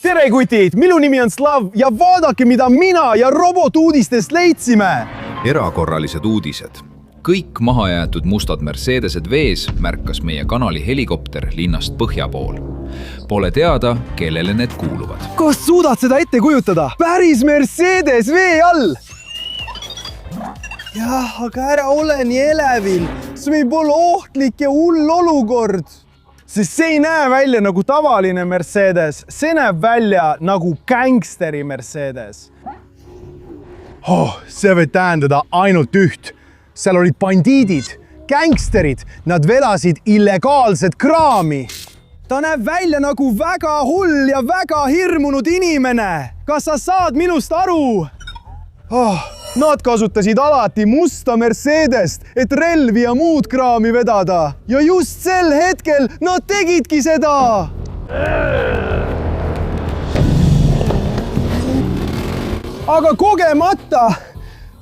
Tere kutid, minu nimi on Slav ja vaadake, mida mina ja robotuudistest leidsime. Erakorralised uudised. Kõik mahajäetud mustad Mercedesed vees märkas meie kanali helikopter linnast põhja pool. Pole teada, kellele need kuuluvad. Kas suudad seda ette kujutada? Päris Mercedes vee all! Jah, aga ära ole nii elevil. See võib olla ohtlik ja hull olukord. Sest see ei näe välja nagu tavaline Mercedes. See näeb välja nagu gangsteri Mercedes. See võib tähendada ainult üht. Seal olid bandiidid, gangsterid. Nad velasid illegaalset kraami. Ta näeb välja nagu väga hull ja väga hirmunud inimene. Kas sa saad minust aru? Nad kasutasid alati musta Mercedest, et relvi ja muud kraami vedada. Ja just sel hetkel nad tegidki seda. Aga kogemata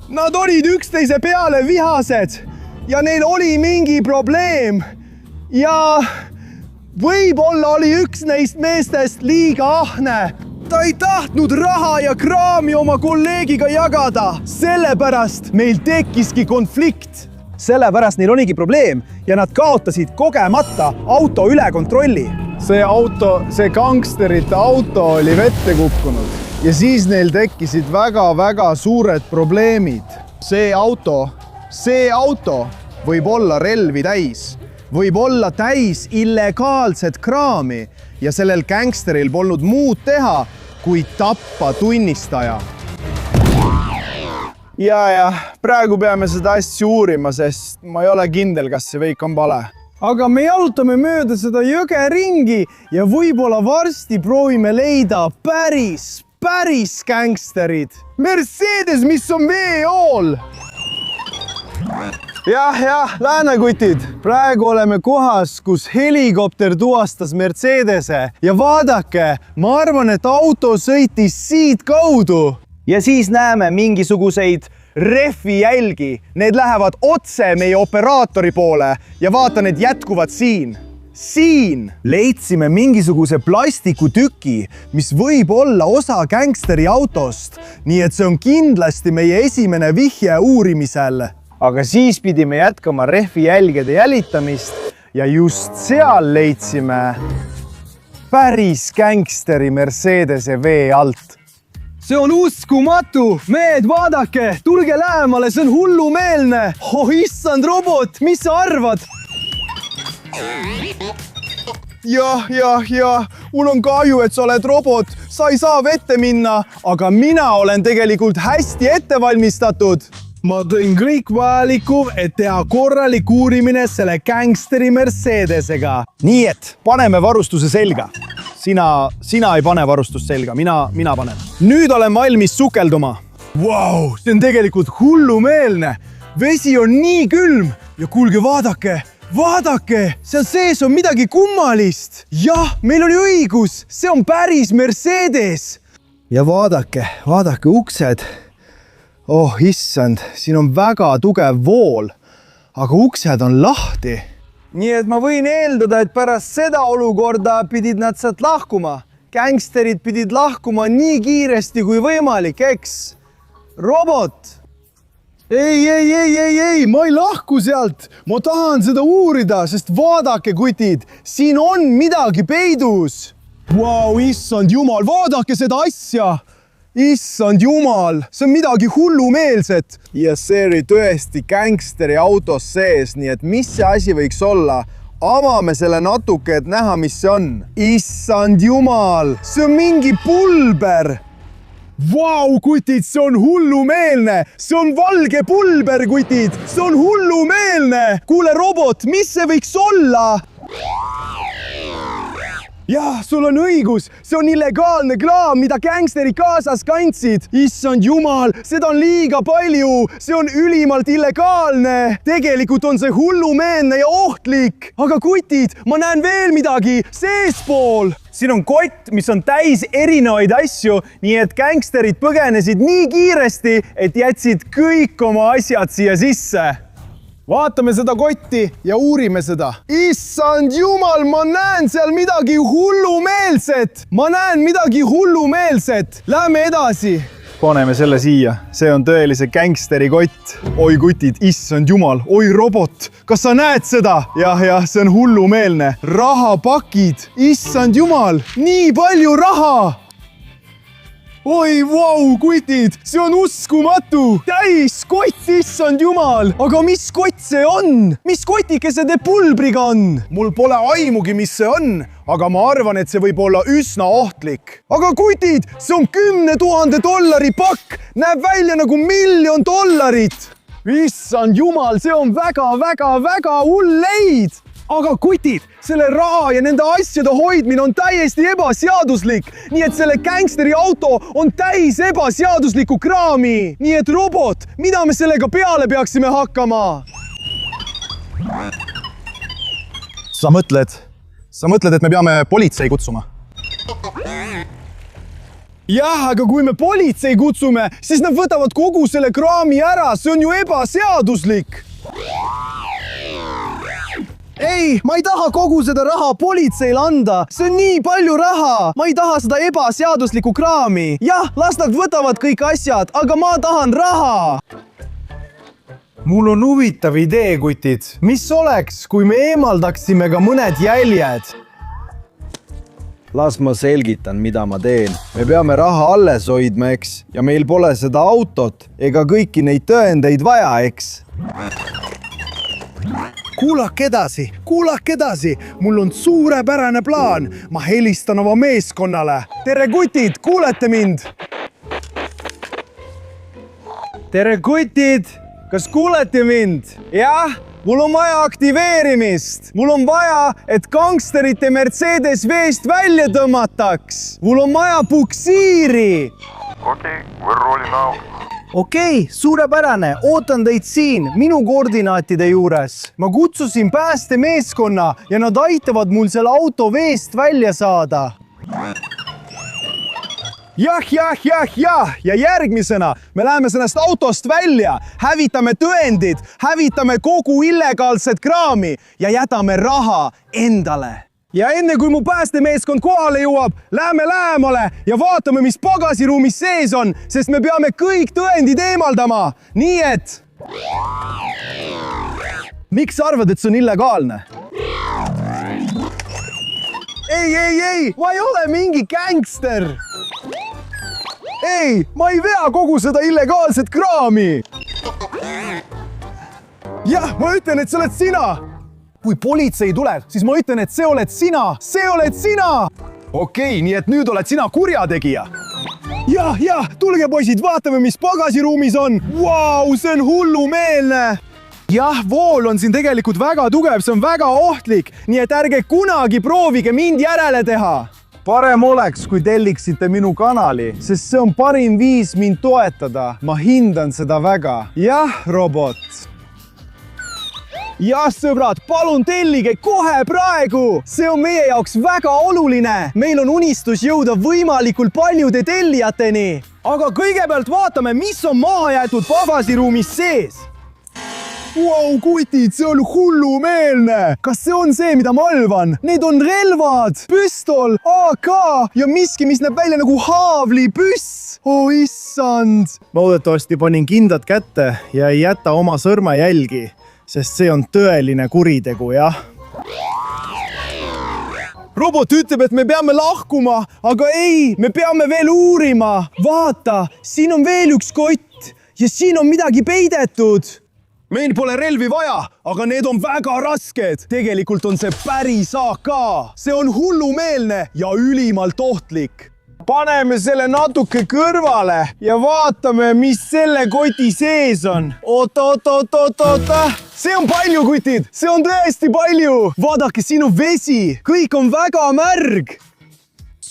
nad olid üksteise peale vihased ja neil oli mingi probleem. Ja võib-olla oli üks neist meestest liiga ahne. Ta ei tahtnud raha ja kraami oma kolleegiga jagada. Sellepärast meil tekkiski konflikt. Sellepärast neil oligi probleem ja nad kaotasid kogemata auto üle kontrolli. See gangsterite auto oli vette kukkunud ja siis neil tekkisid väga suured probleemid. See auto võib olla relvi täis, võib olla täis illegaalset kraami ja sellel gangsteril polnud muud teha, kui tappa tunnistaja. Ja, praegu peame seda asja uurima, sest ma ei ole kindel, kas see kõik on vale. Aga me jalutame mööda seda jõge ringi ja võib-olla varsti proovime leida päris gangsterid. Mercedes, mis on veejool! Jah, läänekutid. Praegu oleme kohas, kus helikopter tuvastas Mercedese ja vaadake, ma arvan, et auto sõitis siit kaudu. Ja siis näeme mingisuguseid refi jälgi. Need lähevad otse meie operaatori poole ja vaata, need jätkuvad siin. Siin leidsime mingisuguse plastikutüki, mis võib olla osa gangsteri autost, nii et see on kindlasti meie esimene vihje uurimisel. Aga siis pidime jätkama refi jälgede jälitamist ja just seal leidsime päris gangsteri Mercedese vee alt. See on uskumatu! Mehed, vaadake! Tulge lähemale, see on hullumeelne! Issand robot, mis sa arvad? Ja, mul on kahju, et sa oled robot. Sa ei saa vette minna, aga mina olen tegelikult hästi ettevalmistatud. Ma tõin kõik vajaliku, et teha korralik uurimine selle gangsteri Mercedesega. Nii et paneme varustuse selga. Sina ei pane varustust selga, mina panen. Nüüd olen valmis sukelduma. Vau, see on tegelikult hullumeelne. Vesi on nii külm ja kuulge, vaadake, seal sees on midagi kummalist. Jah, meil oli õigus, see on päris Mercedes. Ja vaadake uksed. Issand, siin on väga tugev vool, aga uksed on lahti. Nii et ma võin eeldada, et pärast seda olukorda pidid nad sealt lahkuma. Gangsterid pidid lahkuma nii kiiresti kui võimalik, eks? Robot! Ei, ma ei lahku sealt. Ma tahan seda uurida, sest vaadake, kutid, siin on midagi peidus. Vau, issand jumal, vaadake seda asja! Issand jumal, see on midagi hullumeelset. Ja see oli tõesti gangsteri autos sees, nii et mis see asi võiks olla? Avame selle natuke, et näha, mis see on. Issand jumal, see on mingi pulber. Vau, kutid, see on hullumeelne. See on valge pulber, kutid. See on hullumeelne. Kuule, robot, mis see võiks olla? Jah, sul on õigus, see on illegaalne kraam, mida gangsteri kaasas kandsid. Issand jumal, seda on liiga palju, see on ülimalt illegaalne. Tegelikult on see hullumeelne ja ohtlik. Aga kutid, ma näen veel midagi, seespool. Siin on kott, mis on täis erinevaid asju, nii et gangsterid põgenesid nii kiiresti, et jätsid kõik oma asjad siia sisse. vaatame seda kotti ja uurime seda. Issand jumal, ma näen seal midagi hullumeelset. Ma näen midagi hullumeelset. Lähme edasi. Paneme selle siia. See on tõelise gängsteri kott. Oi kutid, issand jumal, oi robot. Kas sa näed seda? Jah, see on hullumeelne. Rahapakid. Issand jumal, nii palju raha. Oi, vau, kutid, see on uskumatu. Täis kott, issand jumal. Aga mis kott see on? Mis kotike see teeb pulbriga on? Mul pole aimugi, mis see on, aga ma arvan, et see võib olla üsna ohtlik. Aga kutid, see on $10,000 pakk. Näeb välja nagu $1,000,000. Issand jumal, see on väga hull leid. Aga kutid, selle raha ja nende asjade hoidmine on täiesti ebaseaduslik. Nii et selle gängsteri auto on täis ebaseaduslikku kraami. Nii et robot, mida me sellega peale peaksime hakkama? Sa mõtled, et me peame politsei kutsuma? Jah, aga kui me politsei kutsume, siis nad võtavad kogu selle kraami ära. See on ju ebaseaduslik. Ei, ma ei taha kogu seda raha politseile anda. See on nii palju raha. Ma ei taha seda ebaseaduslikku kraami. Jah, las nad võtavad kõik asjad, aga ma tahan raha. Mul on huvitav idee, kutid. Mis oleks, kui me eemaldaksime ka mõned jäljed? Las ma selgitan, mida ma teen. Me peame raha alles hoidma, eks? Ja meil pole seda autot ega kõiki neid tõendeid vaja, eks? Kuulake edasi. Mul on suurepärane plaan. Ma helistan oma meeskonnale. Tere kutid, kuulete mind? Tere kutid, kas kuulete mind? Jah, mul on vaja aktiveerimist. Mul on vaja, et gangsterite Mercedes veest välja tõmmataks. Mul on vaja puksiiri. Okay, we're rolling out. Okei, suurepärane. Ootan teid siin, minu koordinaatide juures. Ma kutsusin päästemeeskonna ja nad aitavad mul selle auto veest välja saada. Jah. Ja järgmisena me läheme sellest autost välja, hävitame tõendid, hävitame kogu illegaalset kraami ja jätame raha endale. Ja enne kui mu päästemeeskond kohale jõuab, läheme lähemale ja vaatame, mis pagasiruumis sees on, sest me peame kõik tõendid eemaldama. Nii et... Miks sa arvad, et see on illegaalne? Ei, ma ei ole mingi gängster. Ei, ma ei vea kogu seda illegaalset kraami. Jah, ma ütlen, et see oled sina. Kui politsei tuleb, siis ma ütlen, et see oled sina. See oled sina! Okei, nii et nüüd oled sina kurjategija. Jah, tulge poisid, vaatame, mis pagasiruumis on. Vau, see on hullumeelne. Jah, vool on siin tegelikult väga tugev, see on väga ohtlik. Nii et ärge kunagi proovige mind järele teha. Parem oleks, kui telliksite minu kanali, sest see on parim viis mind toetada. Ma hindan seda väga. Jah, robot. Jah, sõbrad, palun tellige kohe praegu! See on meie jaoks väga oluline! Meil on unistus jõuda võimalikult paljude tellijateni! Aga kõigepealt vaatame, mis on maha jäetud pagasiruumis sees! Wow, kutid, see on hullumeelne! Kas see on see, mida ma arvan? Need on relvad! Püstol, AK ja miski, mis näeb välja nagu haavlipüss! Oh, issand! Ma oodetavasti panin kindad kätte ja ei jäta oma sõrmejälgi. Sest see on tõeline kuritegu, jah? Robot ütleb, et me peame lahkuma, aga ei, me peame veel uurima. Vaata, siin on veel üks kott ja siin on midagi peidetud. Meil pole relvi vaja, aga need on väga rasked. Tegelikult on see päris AK. See on hullumeelne ja ülimalt ohtlik. Paneme selle natuke kõrvale ja vaatame, mis selle koti sees on. Oota. See on palju, kutid. See on tõesti palju. Vaadake, siin on vesi. Kõik on väga märg.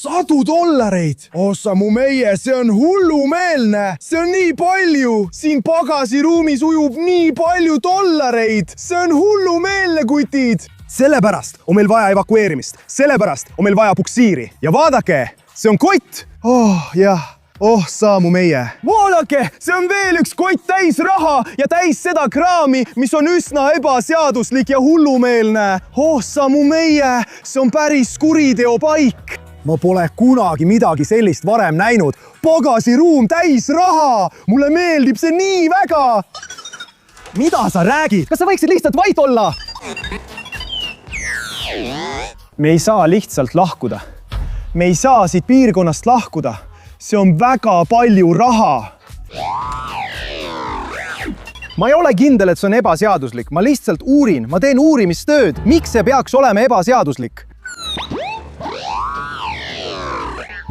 $100. Ossa mu meie, see on hullumeelne. See on nii palju. Siin pagasiruumis ujub nii palju $. See on hullumeelne, kutid. Sellepärast on meil vaja evakueerimist. Sellepärast on meil vaja puksiiri. Ja vaadake, see on kott. Oh, jah. Oh, saamu meie. Vaadake, see on veel üks kott täis raha ja täis seda kraami, mis on üsna ebaseaduslik ja hullumeelne. Oh, saamu meie, see on päris kuriteopaik. Ma pole kunagi midagi sellist varem näinud. Pagasiruum täis raha. Mulle meeldib see nii väga. Mida sa räägid? Kas sa võiksid lihtsalt vait olla? Me ei saa lihtsalt lahkuda. Me ei saa siit piirkonnast lahkuda. See on väga palju raha. Ma ei ole kindel, et see on ebaseaduslik. Ma lihtsalt uurin. Ma teen uurimistööd. Miks see peaks olema ebaseaduslik?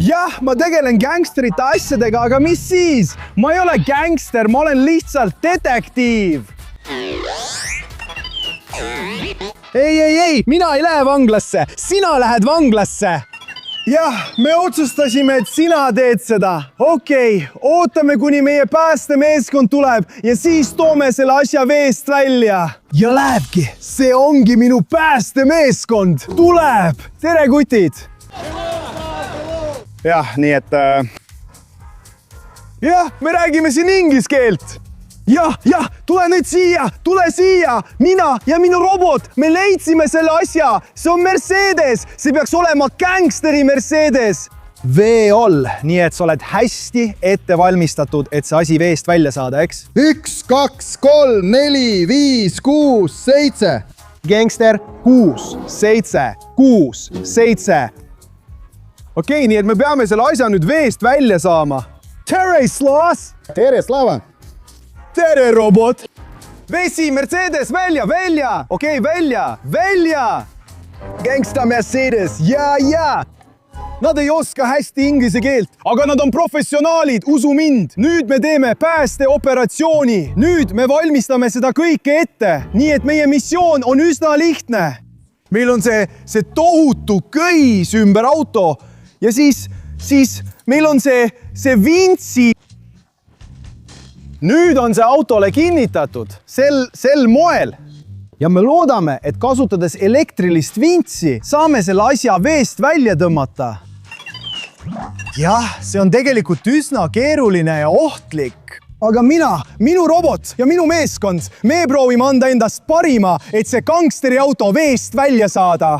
Jah, ma tegelen gängsterite asjadega, aga mis siis? Ma ei ole gängster, ma olen lihtsalt detektiiv. Ei, mina ei lähe vanglasse. Sina lähed vanglasse. Jah, me otsustasime, et sina teed seda. Okei, ootame, kuni meie päästemeeskond tuleb ja siis toome selle asja veest välja. Ja lähebki. See ongi minu päästemeeskond. Tuleb. Tere, kutid. Jah, nii et... Jah, me räägime siin inglise keelt. Jah, tule nüüd siia, tule siia. Mina ja minu robot, me leidsime selle asja. See on Mercedes, see peaks olema gängsteri Mercedes. Vee all, nii et sa oled hästi ette valmistatud, et see asi veest välja saada, eks? 1, 2, 3, 4, 5, 6, 7. Gangster 6, 7, 6, 7. Okei, nii et me peame selle asja nüüd veest välja saama. Tere, Slaas! Tere, Slava! Tere, robot! Vesi, Mercedes, välja! Okei, välja! Gangsta Mercedes, ja! Nad ei oska hästi inglise keelt, aga nad on professionaalid, usu mind. Nüüd me teeme päästeoperatsiooni. Nüüd me valmistame seda kõike ette, nii et meie missioon on üsna lihtne. Meil on see tohutu kõis ümber auto ja siis meil on see vintsi. Nüüd on see autole kinnitatud sel moel. Ja me loodame, et kasutades elektrilist vintsi saame selle asja veest välja tõmmata. Jah, see on tegelikult üsna keeruline ja ohtlik. Aga minu robot ja minu meeskond, me proovime anda endast parima, et see gangsteri auto veest välja saada.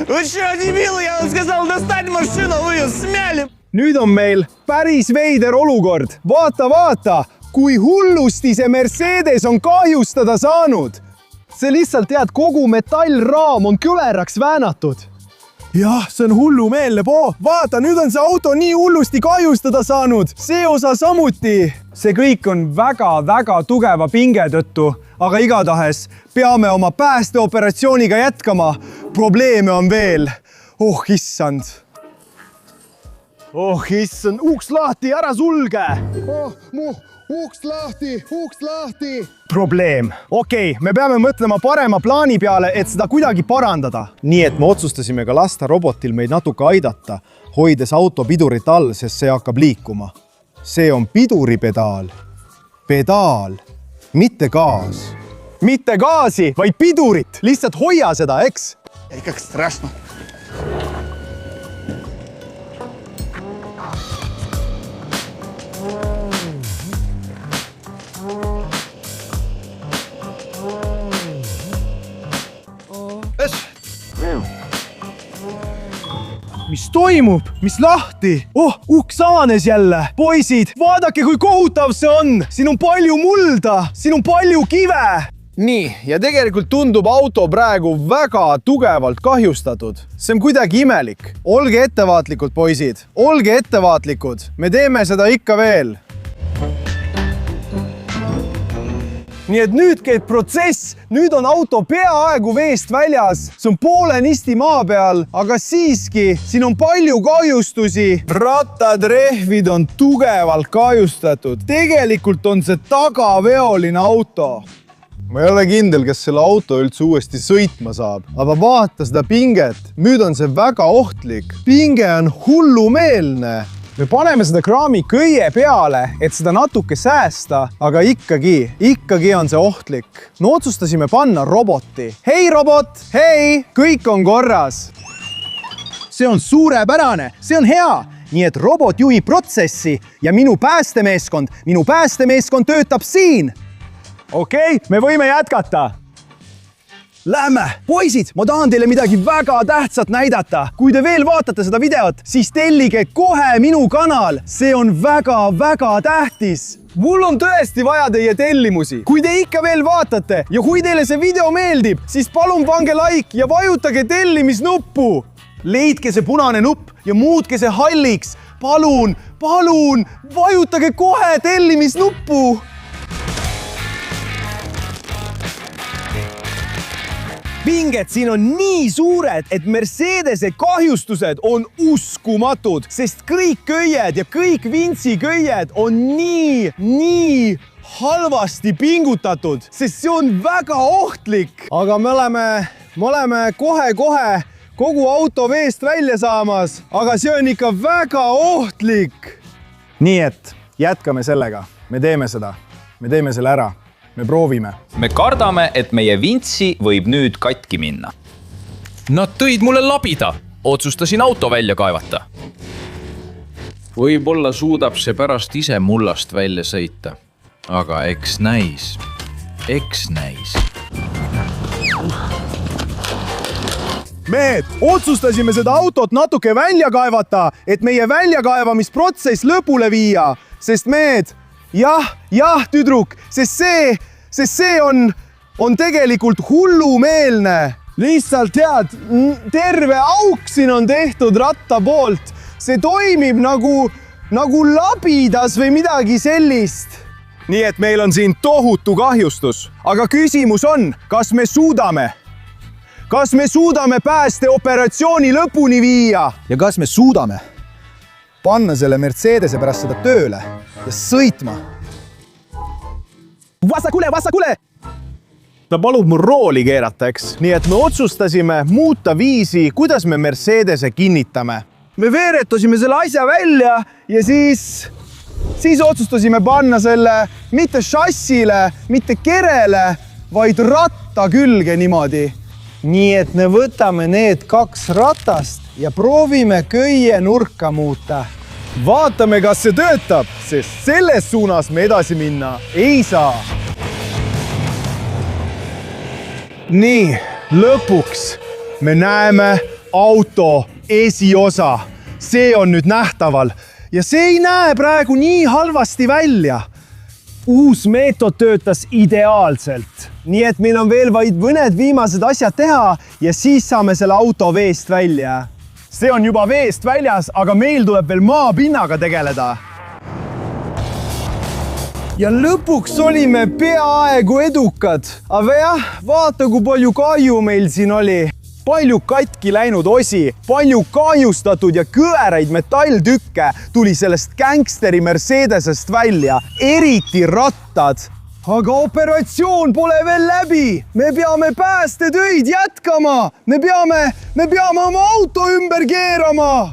Вы что, дебилы? Я вам сказал достать машину, вы ее смяли. Nüüd on meil päris veider olukord. Vaata, kui hullusti see Mercedes on kahjustada saanud. See lihtsalt kogu metallraam on küleraks väänatud. Jah, see on hullumeelne poo. Vaata, nüüd on see auto nii hullusti kahjustada saanud. See osa samuti. See kõik on väga tugeva pinge tõttu, aga igatahes peame oma päästeoperatsiooniga jätkama. Probleeme on veel. Oh, issand. Uks lahti, ära sulge. Uks lahti. Probleem. Okei, me peame mõtlema parema plaani peale, et seda kuidagi parandada. Nii et me otsustasime ka lasta robotil meid natuke aidata, hoides auto pidurit all, sest see hakkab liikuma. See on piduripedaal. Pedaal, mitte gaas. Mitte gaasi, vaid pidurit. Lihtsalt hoia seda, eks? Ei, как страшно. Mis toimub? Mis lahti? Oh, uksaanes jälle. Poisid, vaadake, kui kohutav see on. Siin on palju mulda, siin on palju kive. Nii, ja tegelikult tundub auto praegu väga tugevalt kahjustatud. See on kuidagi imelik. Olge ettevaatlikud, poisid. Olge ettevaatlikud. Me teeme seda ikka veel. Nii et nüüd käib protsess. Nüüd on auto peaaegu veest väljas. See on poolenisti maa peal, aga siiski siin on palju kahjustusi. Rattad, rehvid on tugevalt kahjustatud. Tegelikult on see tagaveoline auto. Ma ei ole kindel, kas selle auto üldse uuesti sõitma saab, aga vaata seda pinget. Nüüd on see väga ohtlik. Pinge on hullumeelne. Me paneme seda kraami köie peale, et seda natuke säästa, aga ikkagi on see ohtlik. No otsustasime panna roboti. Hei robot, hei, kõik on korras. See on suurepärane, see on hea. Nii et robot juhib protsessi ja minu päästemeeskond töötab siin. Okei, me võime jätkata. Lähme! Poisid, ma tahan teile midagi väga tähtsat näidata. Kui te veel vaatate seda videot, siis tellige kohe minu kanal. See on väga tähtis. Mul on tõesti vaja teie tellimusi. Kui te ikka veel vaatate ja kui teile see video meeldib, siis palun pange like ja vajutage tellimisnuppu. Leidke see punane nupp ja muutke see halliks. Palun, vajutage kohe tellimisnuppu. Pinged siin on nii suured, et Mercedese kahjustused on uskumatud, sest kõik köied ja kõik vintsiköied on nii halvasti pingutatud, sest see on väga ohtlik. Aga me oleme kohe kogu auto veest välja saamas, aga see on ikka väga ohtlik. Nii et jätkame sellega. Me teeme selle ära. Me proovime. Me kardame, et meie vintsi võib nüüd katki minna. Nad tõid mulle labida. Otsustasin auto välja kaevata. Võib-olla suudab see pärast ise mullast välja sõita. Aga eks näis. Mehed, otsustasime seda autot natuke välja kaevata, et meie väljakaevamisprotsess lõpule viia. Sest mehed, jah, tüdruk, sest see on tegelikult hullumeelne. Lihtsalt tead, terve auk siin on tehtud ratta poolt. See toimib nagu labidas või midagi sellist. Nii et meil on siin tohutu kahjustus. Aga küsimus on, kas me suudame? Kas me suudame päästeoperatsiooni lõpuni viia? Ja kas me suudame panna selle Mercedese pärast seda tööle ja sõitma? Vasakule! Ta palub mul rooli keerata, eks? Nii et me otsustasime muuta viisi, kuidas me Mercedese kinnitame. Me veeretusime selle asja välja ja siis otsustasime panna selle mitte šassile, mitte kerele, vaid ratta külge niimoodi. Nii et me võtame need 2 ratast ja proovime köie nurka muuta. Vaatame, kas see töötab, sest selles suunas me edasi minna ei saa. Nii, lõpuks me näeme auto esiosa. See on nüüd nähtaval ja see ei näe praegu nii halvasti välja. Uus meetod töötas ideaalselt. Nii et meil on veel vaid mõned viimased asjad teha ja siis saame selle auto veest välja. See on juba veest väljas, aga meil tuleb veel maapinnaga tegeleda. Ja lõpuks olime peaaegu edukad. Aga jah, vaata, kui palju kahju meil siin oli. Palju katki läinud osi, palju kahjustatud ja kõveraid metalltükke tuli sellest gangsteri Mercedesest välja, eriti rattad. Aga operatsioon pole veel läbi. Me peame päästetöid jätkama. Me peame oma auto ümber keerama.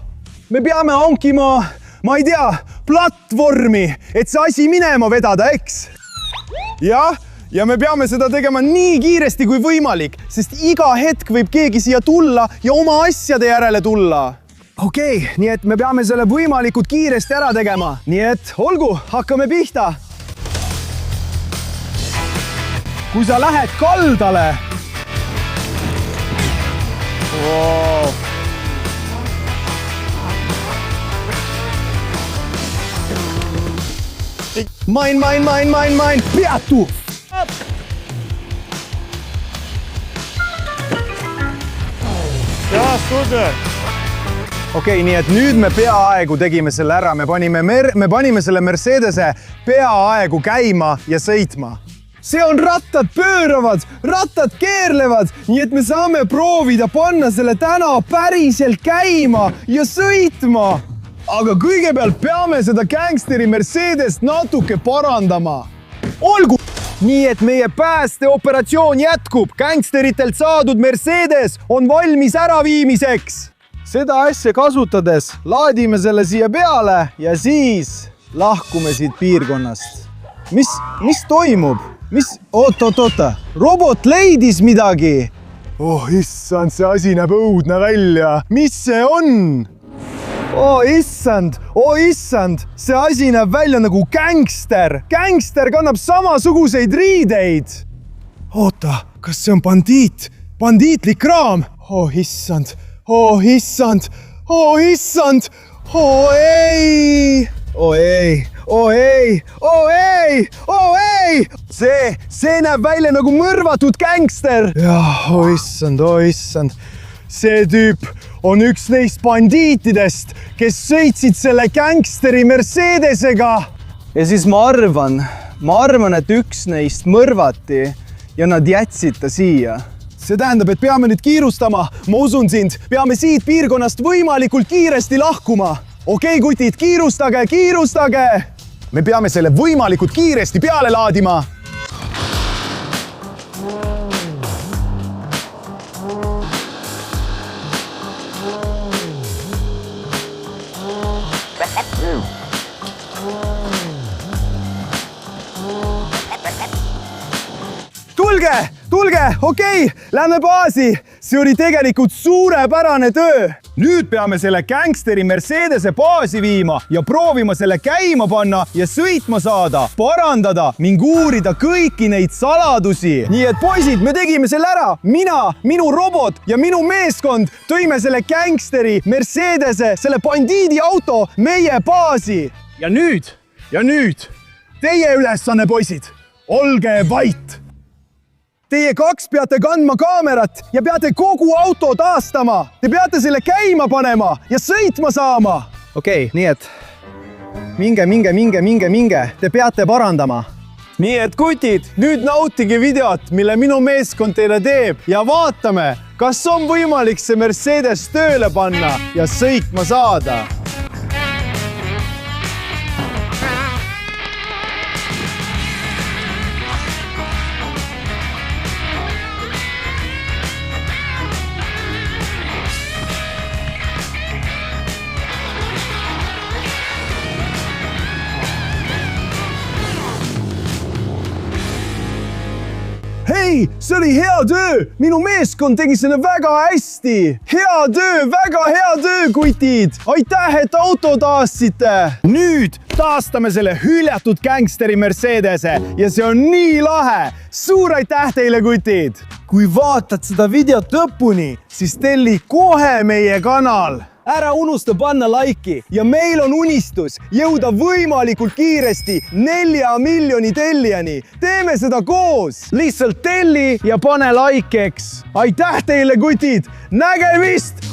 Me peame hankima, ma ei tea, platvormi, et see asi minema vedada, eks? Ja me peame seda tegema nii kiiresti kui võimalik, sest iga hetk võib keegi siia tulla ja oma asjade järele tulla. Okei, nii et me peame selle võimalikult kiiresti ära tegema. Nii et olgu, hakkame pihta. Kui sa lähed kaldale. Main, peatu! Ja, super! Okei, nii et nüüd me peaaegu tegime selle ära. Me panime selle Mercedese peaaegu käima ja sõitma. See on rattad pööravad, rattad keerlevad, nii et me saame proovida panna selle täna päriselt käima ja sõitma. Aga kõigepealt peame seda gangsteri Mercedest natuke parandama. Olgu! nii et meie päästeoperatsioon jätkub. Gängsteritelt saadud Mercedes on valmis äraviimiseks. Seda asja kasutades laadime selle siia peale ja siis lahkume siit piirkonnast. Mis toimub? Oota. Robot leidis midagi. Oh issand, see asi näeb õudne välja. Mis see on? Oh issand, see asi näeb välja nagu gängster. Gängster kannab samasuguseid riideid. Oota, kas see on bandiit? Bandiitlik raam? Oh issand. Oh ei! See näeb välja nagu mõrvatud gängster. Jah, oh issand. See tüüp on üks neist bandiitidest, kes sõitsid selle gängsteri Mercedesega. Ja siis ma arvan, et üks neist mõrvati ja nad jätsid ta siia. See tähendab, et peame nüüd kiirustama. Ma usun sind, peame siit piirkonnast võimalikult kiiresti lahkuma. Okei, kutid, kiirustage! Me peame selle võimalikult kiiresti peale laadima. Tulge, okei, lähme baasi. See oli tegelikult suurepärane töö. Nüüd peame selle gängsteri Mercedese baasi viima ja proovima selle käima panna ja sõitma saada, parandada ning uurida kõiki neid saladusi. Nii et poisid, me tegime selle ära. Mina, minu robot ja minu meeskond tõime selle gängsteri Mercedese, selle bandiidi auto meie baasi. Ja nüüd, teie ülesanne, poisid, olge vait. Teie kaks peate kandma kaamerat ja peate kogu auto taastama. Te peate selle käima panema ja sõitma saama. Okei, nii et minge. Te peate parandama. Nii et kutid, nüüd nautige videot, mille minu meeskond teile teeb ja vaatame, kas on võimalik see Mercedes tööle panna ja sõitma saada. Hei, see oli hea töö! Minu meeskond tegi selle väga hästi! Väga hea töö, kutid! Aitäh, et auto taastsite! Nüüd taastame selle hüljatud gängsteri Mercedese ja see on nii lahe! Suur aitäh teile, kutid! Kui vaatad seda videot lõpuni, siis telli kohe meie kanal! Ära unusta panna laiki ja meil on unistus jõuda võimalikult kiiresti 4 miljoni tellijani. Teeme seda koos. Lihtsalt telli ja pane like, eks. Aitäh teile, kutid. Nägemist!